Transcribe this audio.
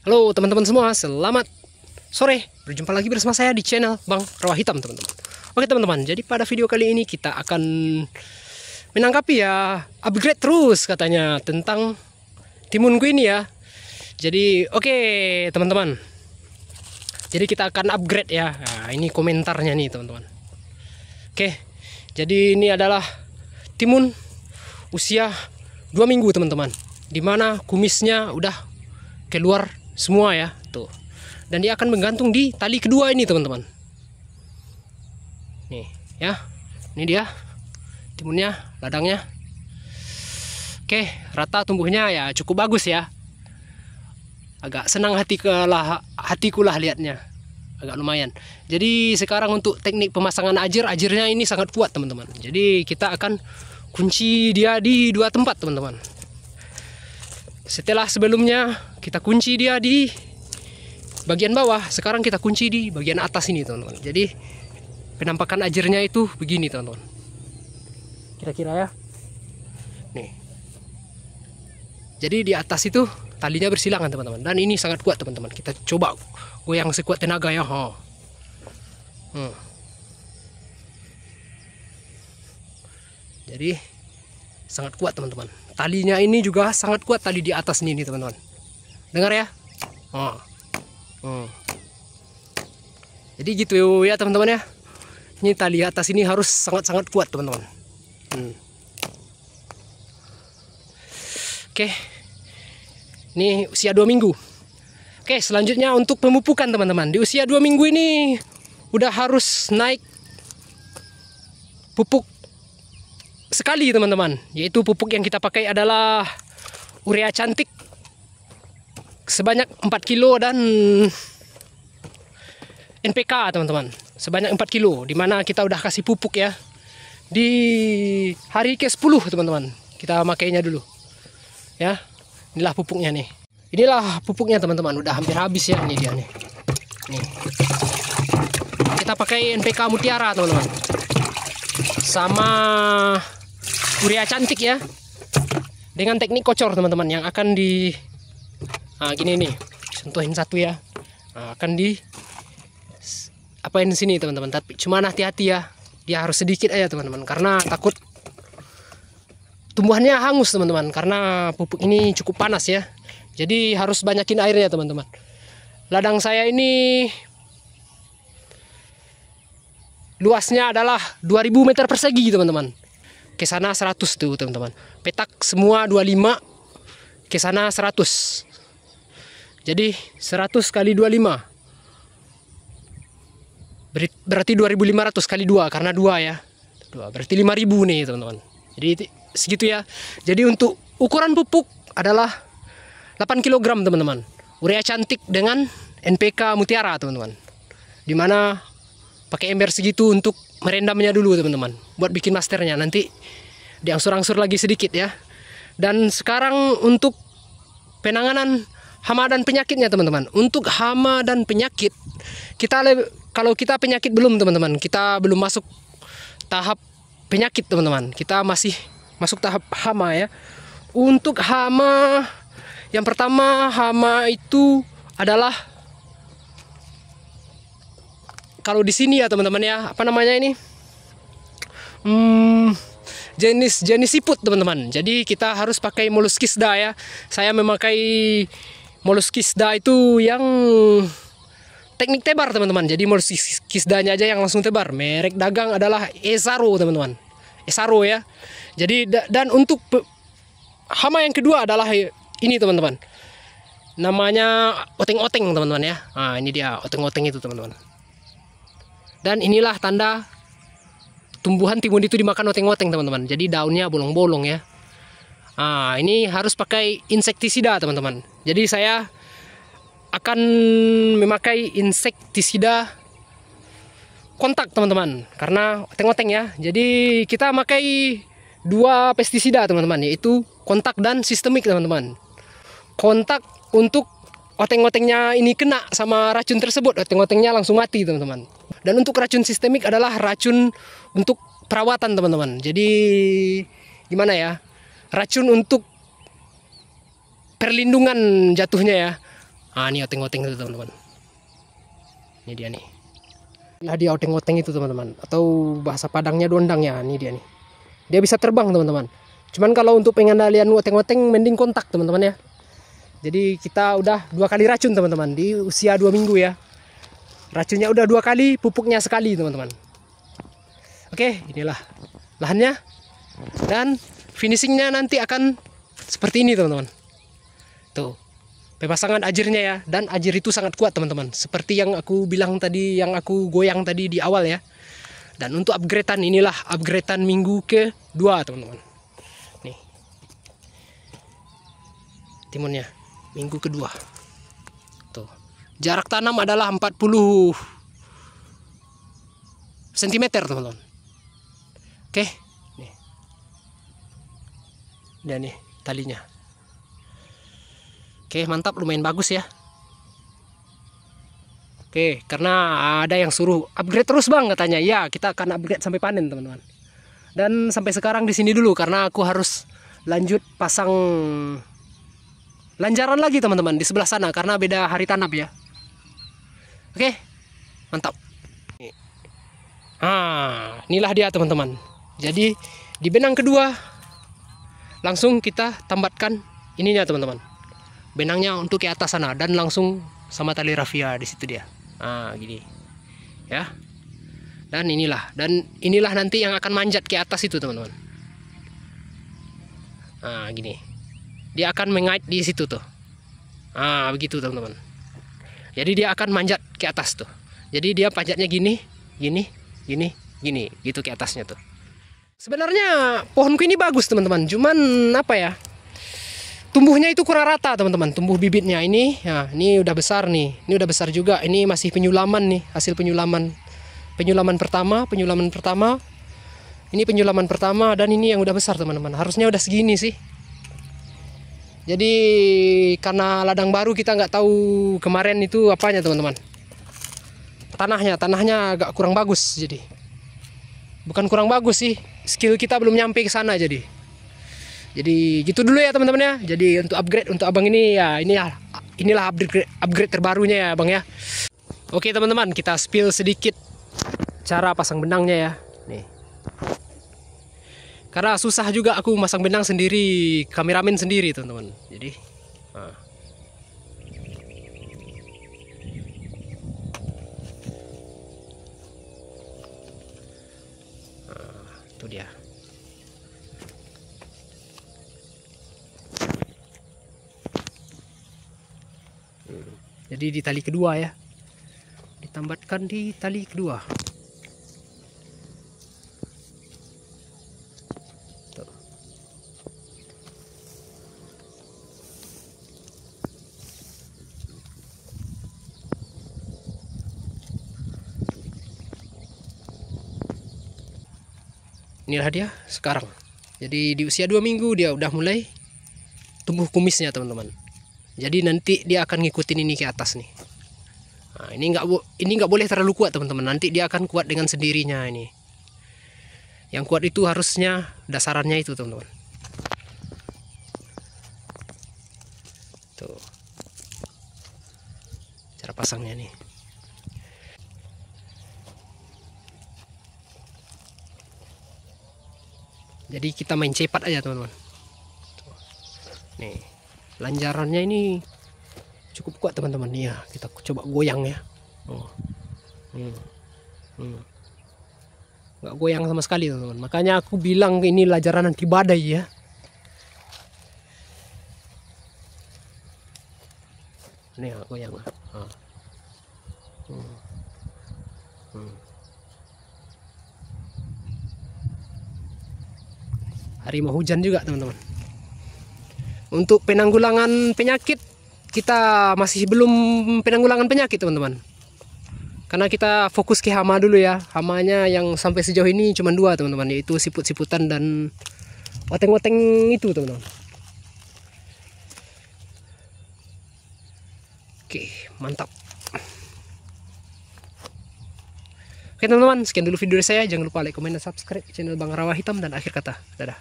Halo teman-teman semua, selamat sore. Berjumpa lagi bersama saya di channel Bang Rawa Hitam, teman-teman. Oke teman-teman, jadi pada video kali ini kita akan menanggapi ya, upgrade terus katanya tentang timunku ini ya. Jadi oke teman-teman, jadi kita akan upgrade ya. Nah, ini komentarnya nih teman-teman. Oke, jadi ini adalah timun usia 2 minggu teman-teman, dimana kumisnya udah keluar semua ya tuh, dan dia akan menggantung di tali kedua ini teman-teman. Nih ya, ini dia timunnya, ladangnya. Oke, rata tumbuhnya ya cukup bagus ya, agak senang hatiku lah lihatnya, agak lumayan. Jadi sekarang untuk teknik pemasangan ajirnya ini sangat kuat teman-teman. Jadi kita akan kunci dia di 2 tempat teman-teman. Setelah sebelumnya kita kunci dia di bagian bawah, sekarang kita kunci di bagian atas ini teman-teman. Jadi penampakan ajirnya itu begini teman-teman, kira-kira ya. Nih, jadi di atas itu talinya bersilangan teman-teman, dan ini sangat kuat teman-teman. Kita coba goyang sekuat tenaga ya. Jadi sangat kuat teman-teman. Talinya ini juga sangat kuat, tali di atas ini teman-teman. Dengar ya. Jadi gitu ya teman-teman ya. Ini tali atas ini harus sangat-sangat kuat teman-teman. Oke. Ini usia 2 minggu. Oke, selanjutnya untuk pemupukan teman-teman. Di usia 2 minggu ini udah harus naik pupuk sekali teman-teman, yaitu pupuk yang kita pakai adalah urea cantik sebanyak 4 kilo dan NPK teman-teman sebanyak 4 kilo, dimana kita udah kasih pupuk ya di hari ke-10 teman-teman. Kita makainya dulu ya. Inilah pupuknya nih, inilah pupuknya teman-teman, udah hampir habis ya. Ini dia nih, kita pakai NPK Mutiara teman-teman sama urea cantik ya, dengan teknik kocor teman-teman, yang akan di gini nih, sentuhin satu ya. Akan di apain sini teman-teman, tapi cuman hati-hati ya, dia harus sedikit aja teman-teman, karena takut tumbuhannya hangus teman-teman, karena pupuk ini cukup panas ya. Jadi harus banyakin airnya teman-teman. Ladang saya ini luasnya adalah 2000 meter persegi teman-teman. Ke sana 100 tuh teman-teman. Petak semua 25, ke sana 100. Jadi 100 kali 25 berarti 2500 kali 2, karena 2 ya. 2 berarti 5000 nih teman-teman. Jadi segitu ya. Jadi untuk ukuran pupuk adalah 8 kg teman-teman. Urea cantik dengan NPK Mutiara teman-teman. Dimana pakai ember segitu untuk merendamnya dulu teman-teman, buat bikin masternya, nanti diangsur-angsur lagi sedikit ya. Dan sekarang untuk penanganan hama dan penyakitnya teman-teman. Untuk hama dan penyakit, kalau kita penyakit belum teman-teman, kita belum masuk tahap penyakit teman-teman, kita masih masuk tahap hama ya. Untuk hama, yang pertama hama itu adalah, kalau di sini ya teman-teman ya, apa namanya ini, jenis siput teman-teman. Jadi kita harus pakai Molluschisda ya. Saya memakai Molluschisda itu yang teknik tebar teman-teman. Jadi Molluschisdanya aja yang langsung tebar. Merek dagang adalah Esaro teman-teman, Esaro ya. Jadi dan untuk hama yang kedua adalah ini teman-teman, namanya oteng-oteng teman-teman ya. Ini dia oteng-oteng itu teman-teman. Dan inilah tanda tumbuhan timun itu dimakan oteng-oteng teman-teman. Jadi daunnya bolong-bolong ya. Ini harus pakai insektisida teman-teman. Jadi saya akan memakai insektisida kontak teman-teman, karena oteng-oteng ya. Jadi kita pakai 2 pestisida teman-teman, yaitu kontak dan sistemik teman-teman. Kontak untuk oteng-otengnya ini kena sama racun tersebut, oteng-otengnya langsung mati teman-teman. Dan untuk racun sistemik adalah racun untuk perawatan teman-teman. Jadi gimana ya, racun untuk perlindungan jatuhnya ya. Ini oteng-oteng itu teman-teman. Ini dia nih. Lah dia oteng-oteng itu teman-teman. Atau bahasa Padangnya dondang ya. Ini dia nih. Dia bisa terbang teman-teman. Cuman kalau untuk pengendalian oteng-oteng mending kontak teman-teman ya. Jadi kita udah 2 kali racun teman-teman di usia 2 minggu ya. Racunnya udah 2 kali, pupuknya sekali teman-teman. Oke, inilah lahannya. Dan finishingnya nanti akan seperti ini teman-teman. Tuh, pemasangan ajirnya ya. Dan ajir itu sangat kuat teman-teman. Seperti yang aku bilang tadi, yang aku goyang tadi di awal ya. Dan untuk upgradean, inilah upgradean minggu ke-2 teman-teman. Nih, timunnya minggu ke-2. Tuh, jarak tanam adalah 40 cm teman-teman. Oke, nih. Dan nih talinya. Oke, mantap, lumayan bagus ya. Oke, karena ada yang suruh upgrade terus bang katanya. Ya, kita akan upgrade sampai panen teman-teman. Dan sampai sekarang di sini dulu karena aku harus lanjut pasang lanjaran lagi teman-teman di sebelah sana karena beda hari tanam ya. Oke, mantap. Inilah dia teman-teman. Jadi di benang kedua langsung kita tambatkan ininya teman-teman. Benangnya untuk ke atas sana dan langsung sama tali rafia di situ dia. Gini. Ya. Dan inilah nanti yang akan manjat ke atas itu teman-teman. Gini. Dia akan mengait di situ tuh. Begitu teman-teman. Jadi dia akan manjat ke atas tuh. Jadi dia panjatnya gini, gini, gini, gini, gitu ke atasnya tuh. Sebenarnya pohonku ini bagus teman-teman. Cuman apa ya? Tumbuhnya itu kurang rata teman-teman. Tumbuh bibitnya ini, ya, ini udah besar nih. Ini udah besar juga. Ini masih penyulaman nih, hasil penyulaman. Penyulaman pertama. Ini penyulaman pertama dan ini yang udah besar teman-teman. Harusnya udah segini sih. Jadi karena ladang baru kita nggak tahu kemarin itu apanya teman-teman. Tanahnya agak kurang bagus jadi. Bukan kurang bagus sih, skill kita belum nyampe ke sana jadi. Jadi gitu dulu ya teman-teman ya. Jadi untuk upgrade untuk abang ini ya inilah upgrade terbarunya ya bang ya. Oke teman-teman, kita spill sedikit cara pasang benangnya ya. Nih. Karena susah juga aku masang benang sendiri, kameramen sendiri teman-teman. Jadi, itu dia. Jadi di tali kedua ya, ditambatkan di tali kedua. Inilah dia sekarang. Jadi di usia 2 minggu dia udah mulai tumbuh kumisnya teman-teman. Jadi nanti dia akan ngikutin ini ke atas nih. Ini nggak boleh terlalu kuat teman-teman. Nanti dia akan kuat dengan sendirinya ini. Yang kuat itu harusnya dasarannya itu teman-teman. Tuh. Cara pasangnya nih. Jadi kita main cepat aja teman-teman. Nih, lanjarannya ini cukup kuat teman-teman. Ya, kita coba goyang ya. Nggak goyang sama sekali teman-teman. Makanya aku bilang ini lanjaran anti badai ya. Nih goyang. Hari mau hujan juga teman-teman. Untuk penanggulangan penyakit kita masih belum penanggulangan penyakit teman-teman. Karena kita fokus ke hama dulu ya. Hamanya yang sampai sejauh ini cuma 2 teman-teman, yaitu siput-siputan dan oteng-oteng itu teman-teman. Oke, mantap. Oke teman-teman, sekian dulu video dari saya. Jangan lupa like, komen, dan subscribe channel Bang Rawa Hitam. Dan akhir kata, dadah.